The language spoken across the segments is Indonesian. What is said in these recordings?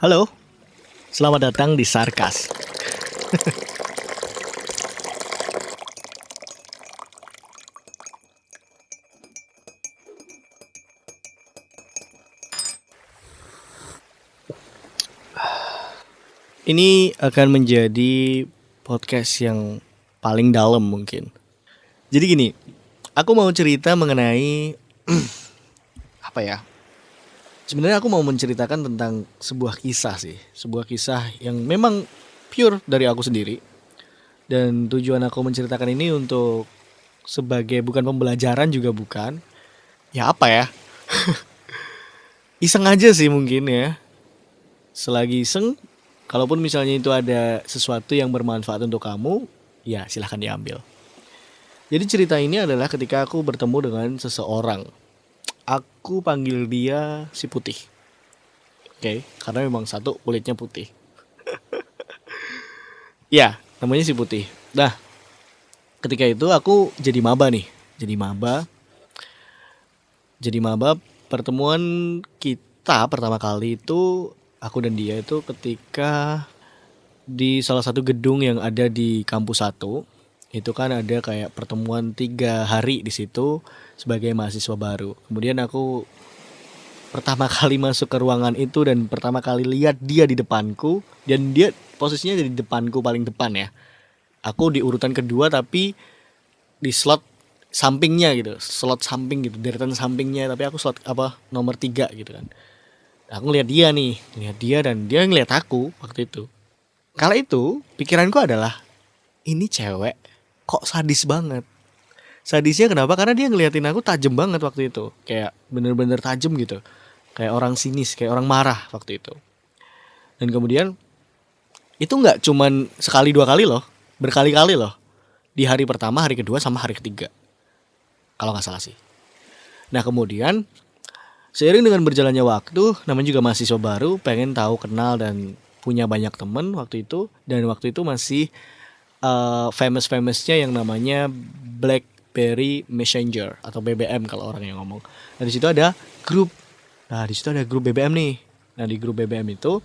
Halo, selamat datang di Sarkas. Ini akan menjadi podcast yang paling dalam mungkin. Jadi gini, aku mau cerita mengenai apa ya? Sebenarnya aku mau menceritakan tentang sebuah kisah sih, sebuah kisah yang memang pure dari aku sendiri. Dan tujuan aku menceritakan ini untuk sebagai bukan pembelajaran juga bukan. Ya apa ya? Iseng aja sih mungkin ya. Selagi iseng, kalaupun misalnya itu ada sesuatu yang bermanfaat untuk kamu, ya silahkan diambil. Jadi cerita ini adalah ketika aku bertemu dengan seseorang. Aku panggil dia si putih. Oke, karena memang satu kulitnya putih. Ya, namanya si putih. Nah, ketika itu aku jadi maba nih. Jadi maba. Jadi maba pertemuan kita pertama kali itu aku dan dia itu ketika di salah satu gedung yang ada di kampus satu. Itu kan ada kayak pertemuan 3 hari di situ sebagai mahasiswa baru. Kemudian aku pertama kali masuk ke ruangan itu dan pertama kali lihat dia di depanku, dan dia posisinya di depanku paling depan ya. Aku di urutan kedua tapi di slot sampingnya gitu, slot samping gitu, deretan sampingnya, tapi aku slot apa nomor 3 gitu kan. Aku ngeliat dia nih, ngeliat dia dan dia ngeliat aku waktu itu. Kala itu pikiranku adalah ini cewek kok sadis banget. Sadisnya kenapa? Karena dia ngeliatin aku tajam banget waktu itu, kayak bener-bener tajam gitu, kayak orang sinis, kayak orang marah waktu itu. Dan kemudian itu nggak cuman sekali dua kali loh, berkali-kali loh, di hari pertama, hari kedua, sama hari ketiga kalau nggak salah sih. Nah kemudian seiring dengan berjalannya waktu, namanya juga mahasiswa baru, pengen tahu, kenal, dan punya banyak temen waktu itu. Dan waktu itu masih famous-famousnya yang namanya BlackBerry Messenger atau BBM kalau orang yang ngomong. Nah di situ ada grup. Nah di situ ada grup BBM nih. Nah di grup BBM itu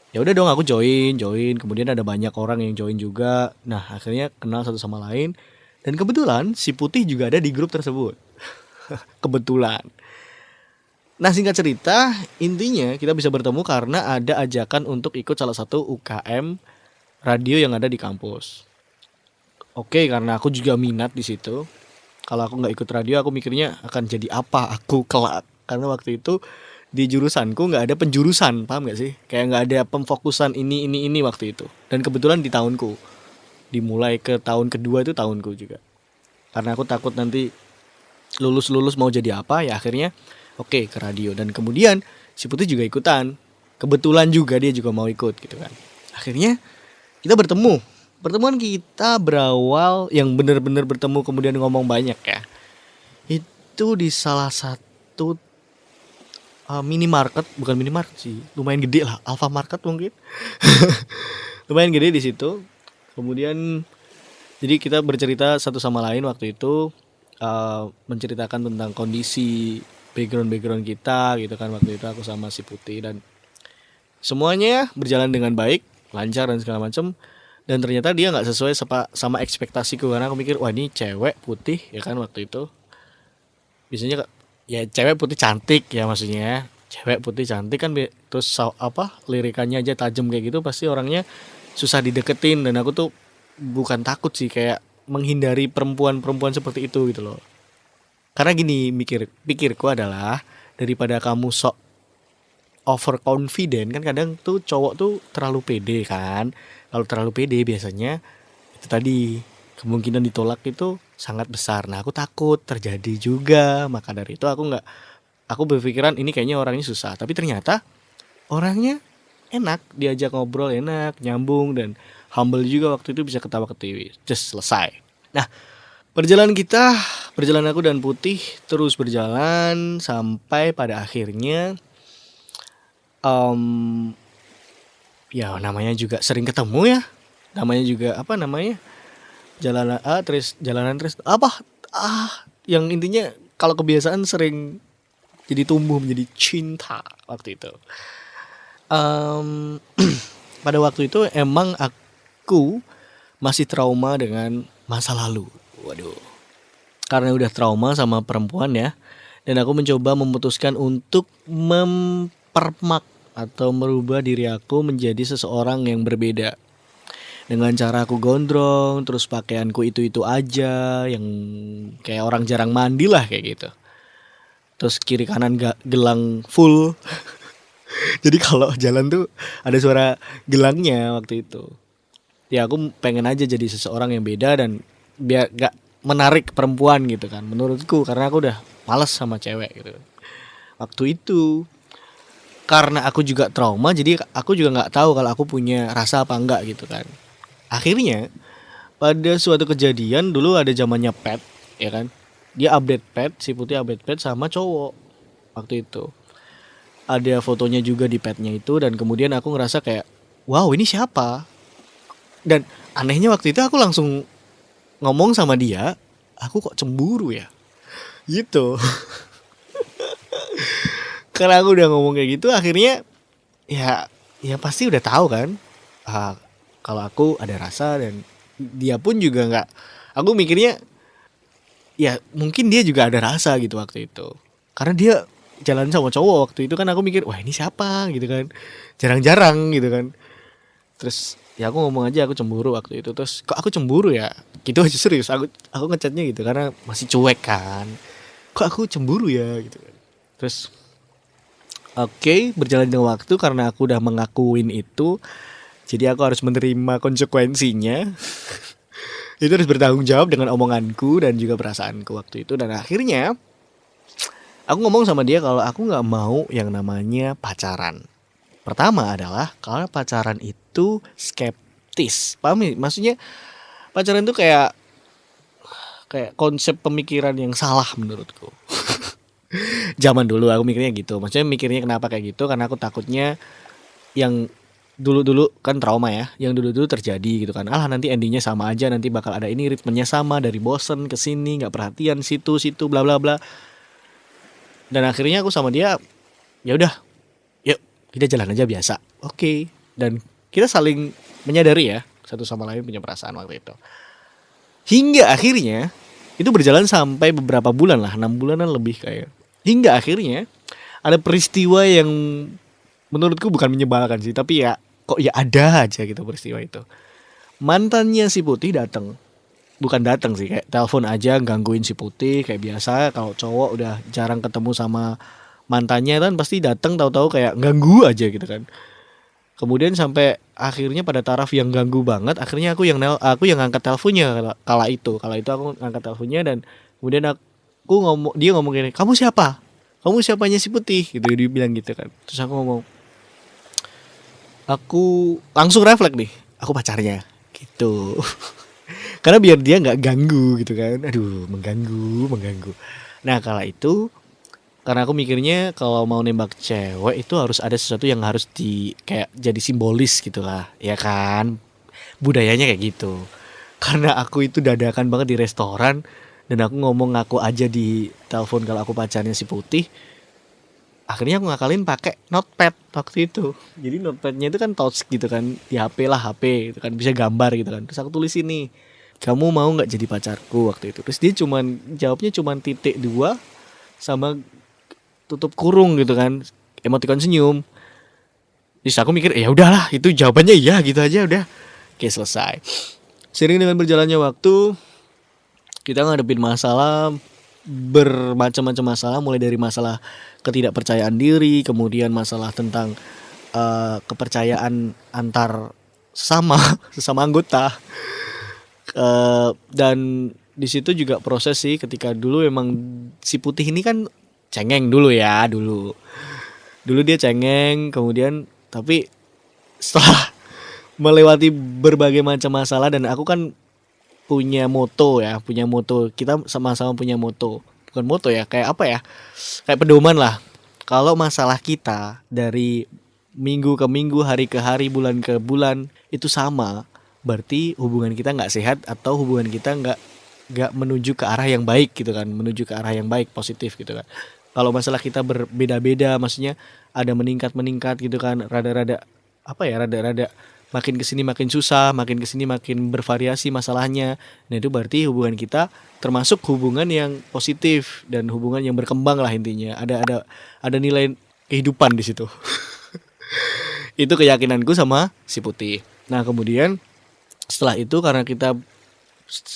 ya udah dong, aku join. Kemudian ada banyak orang yang join juga. Nah akhirnya kenal satu sama lain. Dan kebetulan si putih juga ada di grup tersebut. Kebetulan. Nah singkat cerita, intinya kita bisa bertemu karena ada ajakan untuk ikut salah satu UKM radio yang ada di kampus. Oke, karena aku juga minat di situ. Kalau aku nggak ikut radio, aku mikirnya akan jadi apa aku kelak. Karena waktu itu di jurusanku nggak ada penjurusan, paham nggak sih? Kayak nggak ada pemfokusan ini waktu itu. Dan kebetulan di tahunku, dimulai ke tahun kedua itu tahunku juga. Karena aku takut nanti lulus mau jadi apa, ya akhirnya oke ke radio. Dan kemudian si putih juga ikutan. Kebetulan juga dia juga mau ikut gitu kan. Akhirnya kita bertemu. Pertemuan kita berawal yang benar-benar bertemu kemudian ngomong banyak ya. Itu di salah satu minimarket, bukan minimarket sih, lumayan gede lah, Alfamart mungkin. Lumayan gede di situ. Kemudian jadi kita bercerita satu sama lain waktu itu, menceritakan tentang kondisi background kita gitu kan. Waktu itu aku sama si putih dan semuanya berjalan dengan baik, lancar dan segala macam. Dan ternyata dia nggak sesuai sama ekspektasiku, karena aku mikir wah ini cewek putih ya kan waktu itu. Biasanya ya cewek putih cantik ya, maksudnya cewek putih cantik kan, terus apa lirikannya aja tajam kayak gitu, pasti orangnya susah dideketin. Dan aku tuh bukan takut sih, kayak menghindari perempuan seperti itu gitu loh. Karena gini, pikirku adalah daripada kamu sok overconfident, kan kadang tuh cowok tuh terlalu pede kan. Kalau terlalu pede biasanya itu tadi kemungkinan ditolak itu sangat besar. Nah aku takut terjadi juga, maka dari itu aku berpikiran ini kayaknya orangnya susah. Tapi ternyata orangnya enak, diajak ngobrol enak, nyambung, dan humble juga waktu itu, bisa ketawa ketiwi, just selesai. Nah perjalanan aku dan putih terus berjalan sampai pada akhirnya em, ya namanya juga sering ketemu ya, namanya juga apa namanya, jalanan terus apa, yang intinya kalau kebiasaan sering jadi tumbuh menjadi cinta waktu itu. Em, pada waktu itu emang aku masih trauma dengan masa lalu. Waduh. Karena udah trauma sama perempuan ya. Dan aku mencoba memutuskan untuk mempermak atau merubah diri aku menjadi seseorang yang berbeda. Dengan cara aku gondrong, terus pakaianku itu-itu aja, yang kayak orang jarang mandi lah kayak gitu. Terus kiri kanan gelang full. Jadi kalau jalan tuh ada suara gelangnya waktu itu. Ya aku pengen aja jadi seseorang yang beda dan biar gak menarik perempuan gitu kan menurutku, karena aku udah males sama cewek gitu waktu itu. Karena aku juga trauma, jadi aku juga nggak tahu kalau aku punya rasa apa enggak gitu kan. Akhirnya pada suatu kejadian, dulu ada zamannya pet ya kan, dia update pet, si putih update pet sama cowok waktu itu. Ada fotonya juga di petnya itu, dan kemudian aku ngerasa kayak wow, ini siapa. Dan anehnya waktu itu aku langsung ngomong sama dia, aku kok cemburu ya gitu. Karena aku udah ngomong kayak gitu, akhirnya ya ya pasti udah tahu kan, ah, kalau aku ada rasa, dan dia pun juga nggak. Aku mikirnya ya mungkin dia juga ada rasa gitu waktu itu, karena dia jalan sama cowok waktu itu kan. Aku mikir wah, ini siapa gitu kan, jarang-jarang gitu kan. Terus ya aku ngomong aja aku cemburu waktu itu. Terus kok aku cemburu ya gitu aja, serius aku ngechatnya gitu karena masih cuek kan, kok aku cemburu ya gitu kan. Terus oke, berjalan dengan waktu, karena aku udah mengakuin itu, jadi aku harus menerima konsekuensinya. Itu harus bertanggung jawab dengan omonganku dan juga perasaanku waktu itu. Dan akhirnya aku ngomong sama dia kalau aku nggak mau yang namanya pacaran. Pertama adalah kalau pacaran itu skeptis, paham nih? Maksudnya pacaran itu kayak kayak konsep pemikiran yang salah menurutku. Zaman dulu aku mikirnya gitu. Maksudnya mikirnya kenapa kayak gitu? Karena aku takutnya yang dulu-dulu kan trauma ya, yang dulu-dulu terjadi gitu kan. Alah, nanti endingnya sama aja, nanti bakal ada ini, ritmenya sama, dari bosen ke sini, nggak perhatian situ bla bla bla. Dan akhirnya aku sama dia, ya udah, yuk kita jalan aja biasa. Oke. Dan kita saling menyadari ya, satu sama lain punya perasaan waktu itu. Hingga akhirnya itu berjalan sampai beberapa bulan lah, 6 bulanan lebih kayak. Hingga akhirnya ada peristiwa yang menurutku bukan menyebalkan sih, tapi ya kok ya ada aja gitu peristiwa itu. Mantannya si putih datang, bukan datang sih, kayak telepon aja gangguin si putih kayak biasa. Kalau cowok udah jarang ketemu sama mantannya kan pasti datang tahu-tahu kayak ganggu aja gitu kan. Kemudian sampai akhirnya pada taraf yang ganggu banget, akhirnya aku yang angkat teleponnya kala itu aku angkat teleponnya. Dan kemudian aku ngomong, dia ngomong gini, kamu siapa, kamu siapanya si putih gitu, dia bilang gitu kan. Terus aku ngomong, aku langsung refleks nih, aku pacarnya gitu. Karena biar dia nggak ganggu gitu kan. Aduh, mengganggu. Nah kala itu, karena aku mikirnya kalau mau nembak cewek itu harus ada sesuatu yang harus di kayak jadi simbolis gitulah ya kan, budayanya kayak gitu. Karena aku itu dadakan banget di restoran, dan aku ngomong ngaku aja di telepon kalau aku pacarnya si putih. Akhirnya aku ngakalin pakai notepad waktu itu. Jadi notepadnya itu kan touch gitu kan, di HP lah, HP itu kan bisa gambar gitu kan. Terus aku tulis ini, kamu mau nggak jadi pacarku waktu itu. Terus dia jawabnya cuman titik dua sama tutup kurung gitu kan, emoticon senyum. Terus aku mikir ya udahlah, itu jawabannya iya gitu aja udah. Oke, selesai. Sering dengan berjalannya waktu, kita ngadepin masalah, bermacam-macam masalah, mulai dari masalah ketidakpercayaan diri, kemudian masalah tentang kepercayaan antar sesama sesama anggota. Dan di situ juga proses sih, ketika dulu emang si putih ini kan cengeng dulu ya, dulu dia cengeng, kemudian tapi setelah melewati berbagai macam masalah, dan aku kan punya moto ya, kita sama-sama punya moto, bukan moto ya, kayak apa ya, kayak pedoman lah. Kalau masalah kita dari minggu ke minggu, hari ke hari, bulan ke bulan itu sama, berarti hubungan kita nggak sehat, atau hubungan kita nggak menuju ke arah yang baik gitu kan, menuju ke arah yang baik, positif gitu kan. Kalau masalah kita berbeda-beda, maksudnya ada meningkat gitu kan, rada-rada apa ya, rada-rada makin kesini makin susah, makin kesini makin bervariasi masalahnya. Nah itu berarti hubungan kita termasuk hubungan yang positif dan hubungan yang berkembang lah intinya. Ada nilai kehidupan di situ. Itu keyakinanku sama si Putih. Nah kemudian setelah itu karena kita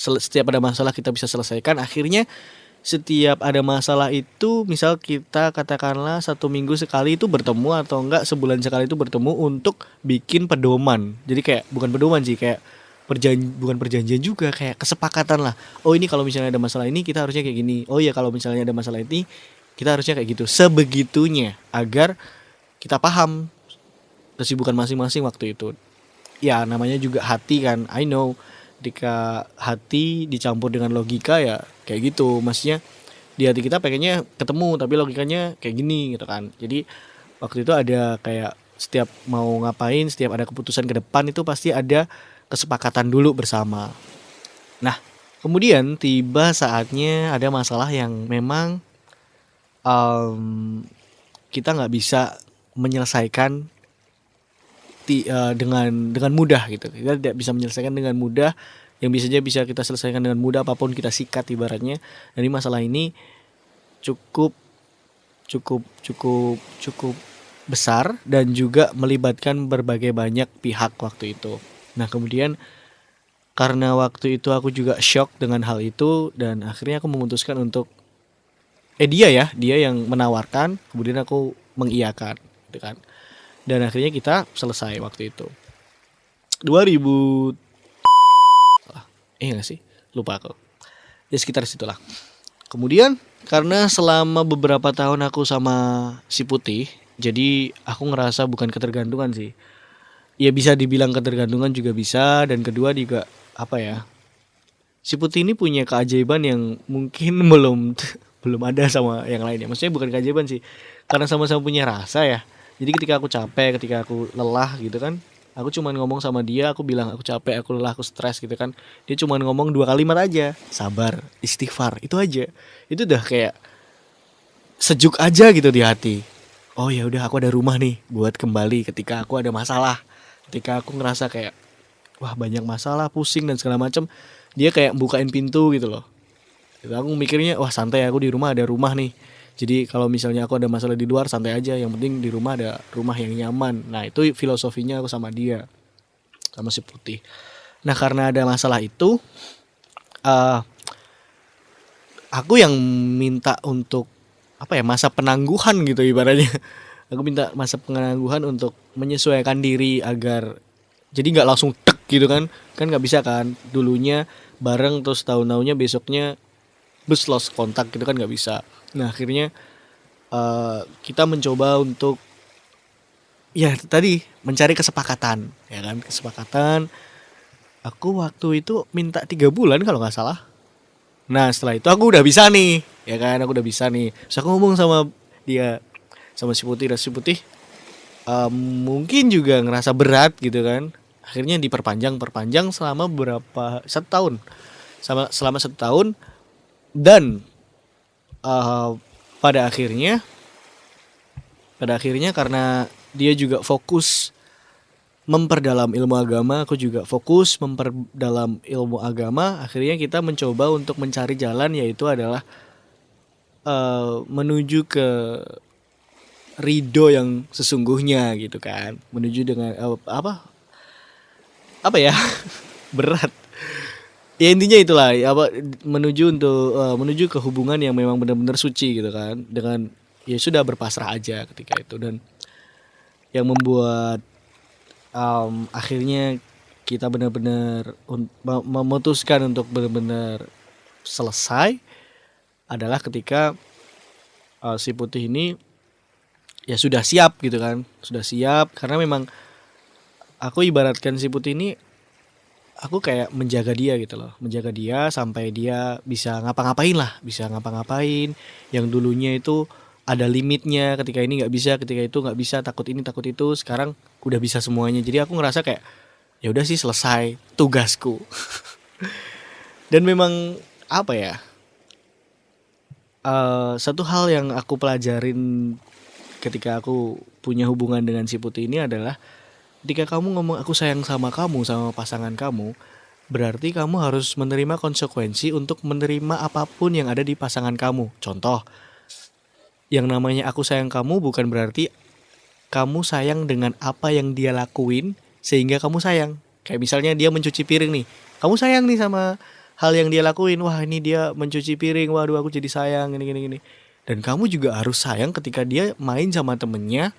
setiap ada masalah kita bisa selesaikan, akhirnya setiap ada masalah itu misal kita katakanlah 1 minggu sekali itu bertemu atau enggak sebulan sekali itu bertemu untuk bikin pedoman. Jadi kayak bukan pedoman sih, kayak bukan perjanjian juga, kayak kesepakatan lah. Oh ini kalau misalnya ada masalah ini kita harusnya kayak gini. Oh iya kalau misalnya ada masalah ini kita harusnya kayak gitu. Sebegitunya agar kita paham kesibukan masing-masing waktu itu. Ya namanya juga hati kan, I know. Ketika hati dicampur dengan logika ya kayak gitu. Maksudnya di hati kita pengennya ketemu tapi logikanya kayak gini gitu kan. Jadi waktu itu ada kayak setiap mau ngapain, setiap ada keputusan ke depan itu pasti ada kesepakatan dulu bersama. Nah kemudian tiba saatnya ada masalah yang memang kita nggak bisa menyelesaikan dengan mudah gitu. Kita tidak bisa menyelesaikan dengan mudah. Yang bisa kita selesaikan dengan mudah apapun kita sikat ibaratnya. Jadi masalah ini cukup besar dan juga melibatkan berbagai banyak pihak waktu itu. Nah kemudian karena waktu itu aku juga shock dengan hal itu dan akhirnya aku memutuskan untuk dia yang menawarkan, kemudian aku mengiyakan gitu kan. Dan akhirnya kita selesai waktu itu 2000 enggak sih, lupa aku. Ya sekitar situlah. Kemudian karena selama beberapa tahun aku sama si Putih, jadi aku ngerasa bukan ketergantungan sih. Ya bisa dibilang ketergantungan juga bisa, dan kedua juga apa ya, si Putih ini punya keajaiban yang mungkin belum ada sama yang lainnya. Maksudnya bukan keajaiban sih, karena sama-sama punya rasa ya. Jadi ketika aku capek, ketika aku lelah gitu kan, aku cuman ngomong sama dia, aku bilang aku capek, aku lelah, aku stres gitu kan. Dia cuman ngomong 2 kalimat aja, sabar, istighfar, itu aja. Itu udah kayak sejuk aja gitu di hati. Oh ya udah, aku ada rumah nih buat kembali ketika aku ada masalah. Ketika aku ngerasa kayak wah banyak masalah, pusing dan segala macam, dia kayak bukain pintu gitu loh. Gitu, aku mikirnya wah santai, aku di rumah ada rumah nih. Jadi kalau misalnya aku ada masalah di luar santai aja, yang penting di rumah ada rumah yang nyaman. Nah itu filosofinya aku sama dia, sama si Putih. Nah karena ada masalah itu, aku yang minta untuk apa ya, masa penangguhan gitu ibaratnya. Aku minta masa penangguhan untuk menyesuaikan diri agar jadi nggak langsung tek gitu kan nggak bisa kan, dulunya bareng terus tahun-tahunnya besoknya bus lost kontak gitu kan nggak bisa. Nah akhirnya kita mencoba untuk ya tadi mencari kesepakatan ya kan, kesepakatan. Aku waktu itu minta 3 bulan kalau nggak salah. Nah setelah itu aku udah bisa nih ya kan, aku udah bisa nih. Terus aku ngomong sama dia, sama si Putih, dan si Putih mungkin juga ngerasa berat gitu kan. Akhirnya diperpanjang selama berapa, 1 tahun, selama 1 tahun. Dan pada akhirnya karena dia juga fokus memperdalam ilmu agama, aku juga fokus memperdalam ilmu agama. Akhirnya kita mencoba untuk mencari jalan, yaitu adalah menuju ke ridho yang sesungguhnya gitu kan, menuju dengan apa ya berat. Ya intinya itulah apa, menuju ke hubungan yang memang benar-benar suci gitu kan, dengan ya sudah berpasrah aja ketika itu. Dan yang membuat akhirnya kita benar-benar memutuskan untuk benar-benar selesai adalah ketika si Putih ini ya sudah siap gitu kan, sudah siap. Karena memang aku ibaratkan si Putih ini, aku kayak menjaga dia gitu loh, menjaga dia sampai dia bisa ngapa-ngapain lah, bisa ngapa-ngapain yang dulunya itu ada limitnya, ketika ini nggak bisa, ketika itu nggak bisa, takut ini takut itu, sekarang udah bisa semuanya. Jadi aku ngerasa kayak ya udah sih, selesai tugasku. Dan memang apa ya, satu hal yang aku pelajarin ketika aku punya hubungan dengan si Putih ini adalah ketika kamu ngomong aku sayang sama kamu, sama pasangan kamu, berarti kamu harus menerima konsekuensi untuk menerima apapun yang ada di pasangan kamu. Contoh, yang namanya aku sayang kamu bukan berarti kamu sayang dengan apa yang dia lakuin sehingga kamu sayang. Kayak misalnya dia mencuci piring nih, kamu sayang nih sama hal yang dia lakuin. Wah, ini dia mencuci piring, waduh aku jadi sayang, gini. Dan kamu juga harus sayang ketika dia main sama temennya,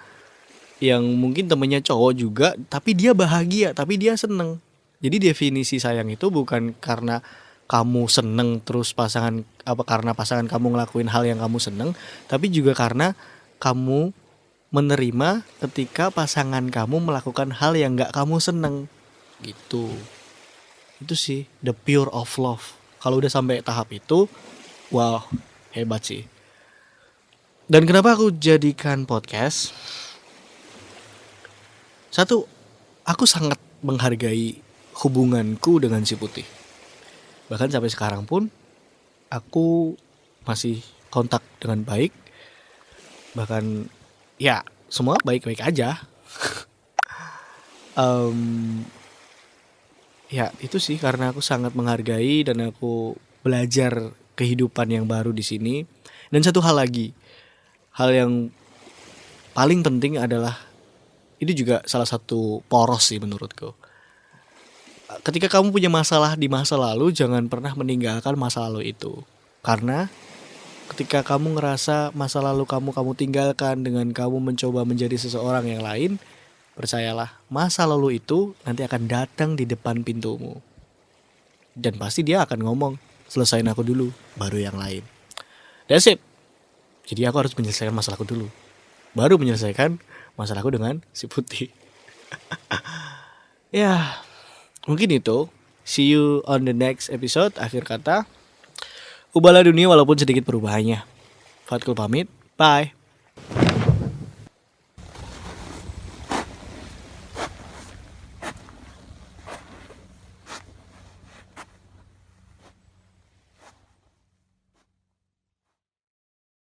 yang mungkin temennya cowok juga, tapi dia bahagia, tapi dia seneng. Jadi definisi sayang itu bukan karena kamu seneng terus karena pasangan kamu ngelakuin hal yang kamu seneng, tapi juga karena kamu menerima ketika pasangan kamu melakukan hal yang gak kamu seneng gitu. Itu sih the pure of love. Kalau udah sampai tahap itu, wow, hebat sih. Dan kenapa aku jadikan podcast? Satu, aku sangat menghargai hubunganku dengan si Putih. Bahkan sampai sekarang pun aku masih kontak dengan baik. Bahkan ya semua baik-baik aja. Ya itu sih karena aku sangat menghargai dan aku belajar kehidupan yang baru di sini. Dan satu hal lagi, hal yang paling penting adalah, ini juga salah satu poros sih menurutku. Ketika kamu punya masalah di masa lalu, jangan pernah meninggalkan masa lalu itu. Karena ketika kamu ngerasa masa lalu kamu tinggalkan dengan kamu mencoba menjadi seseorang yang lain, percayalah, masa lalu itu nanti akan datang di depan pintumu. Dan pasti dia akan ngomong, selesain aku dulu, baru yang lain. That's it. Jadi aku harus menyelesaikan masalahku dulu, baru menyelesaikan masalahku dengan si Putih. Ya, mungkin itu. See you on the next episode. Akhir kata, ubahlah dunia walaupun sedikit perubahannya. Fatkul pamit. Bye.